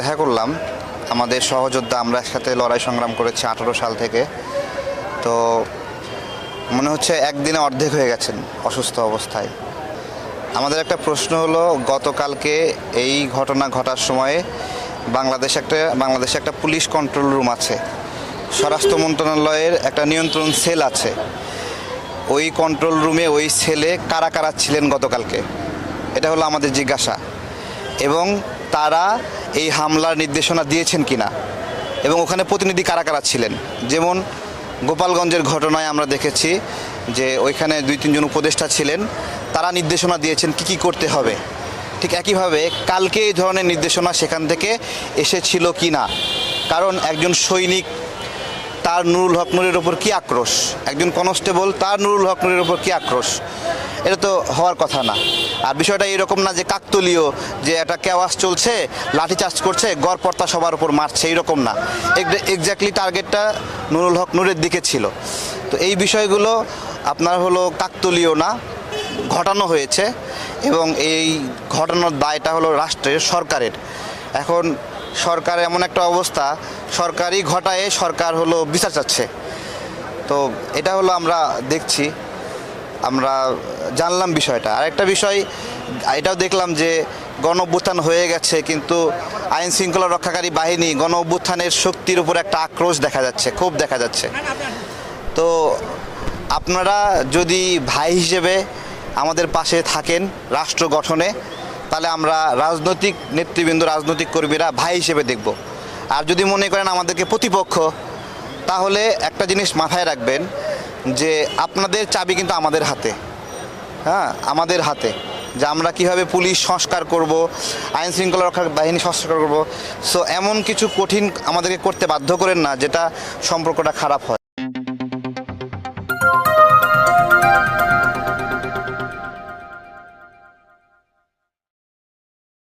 দেখা করলাম আমাদের সহযোদ্ধা, আমরা একসাথে লড়াই সংগ্রাম করেছি 18 সাল থেকে। তো মনে হচ্ছে একদিনে অর্ধেক হয়ে গেছেন অসুস্থ অবস্থায়। আমাদের একটা প্রশ্ন হলো, গতকালকে এই ঘটনা ঘটার সময়ে বাংলাদেশে একটা পুলিশ কন্ট্রোল রুম আছে, স্বরাষ্ট্র মন্ত্রণালয়ের একটা নিয়ন্ত্রণ সেল আছে। ওই কন্ট্রোল রুমে ওই সেলে কারা কারা ছিলেন গতকালকে, এটা হলো আমাদের জিজ্ঞাসা। এবং তারা এই হামলার নির্দেশনা দিয়েছেন কিনা, এবং ওখানে প্রতিনিধি কারা কারা ছিলেন। যেমন গোপালগঞ্জের ঘটনায় আমরা দেখেছি যে ওইখানে 2-3 জন উপদেষ্টা ছিলেন, তারা নির্দেশনা দিয়েছেন কি করতে হবে। ঠিক একইভাবে কালকে এই ধরনের নির্দেশনা সেখান থেকে এসেছিল কি না। কারণ একজন সৈনিক তার নুরুল হক নূরের ওপর কী আক্রোশ, একজন কনস্টেবল তার নুরুল হক নূরের ওপর কী আক্রোশ, এটা তো হওয়ার কথা না। আর বিষয়টা এরকম না যে কাকতলীয়, যে একটা কেওয়াস চলছে, লাঠিচার্জ করছে, গড়পড়তা সবার উপর মারছে, এইরকম না। এক্স্যাক্টলি টার্গেটটা নুরুল হক নূরের দিকে ছিল। তো এই বিষয়গুলো আপনার হলো কাকতলীয় না, ঘটানো হয়েছে, এবং এই ঘটানোর দায়টা হলো রাষ্ট্রের, সরকারের। এখন সরকার এমন একটা অবস্থা, সরকারই ঘটায়, সরকার হলো বিচার চাচ্ছে। তো এটা হলো আমরা দেখছি, আমরা জানলাম বিষয়টা। আরেকটা বিষয় এটাও দেখলাম যে গণ অভ্যুত্থান হয়ে গেছে, কিন্তু আইন শৃঙ্খলা রক্ষাকারী বাহিনী গণ অভ্যুত্থানের শক্তির উপর একটা আক্রোশ দেখা যাচ্ছে, ক্ষোভ দেখা যাচ্ছে। তো আপনারা যদি ভাই হিসেবে আমাদের পাশে থাকেন রাষ্ট্র গঠনে, তাহলে আমরা রাজনৈতিক নেতৃবৃন্দ, রাজনৈতিক কর্মীরা ভাই হিসেবে দেখব। আর যদি মনে করেন আমাদেরকে প্রতিপক্ষ, তাহলে একটা জিনিস মাথায় রাখবেন যে আপনাদের চাবি কিন্তু আমাদের হাতে। হ্যাঁ, আমাদের হাতে, যে আমরা কীভাবে পুলিশ সংস্কার করব, আইন শৃঙ্খলা রক্ষা বাহিনী সংস্কার করব। সো এমন কিছু কঠিন আমাদেরকে করতে বাধ্য করেন না যেটা সম্পর্কটা খারাপ হয়।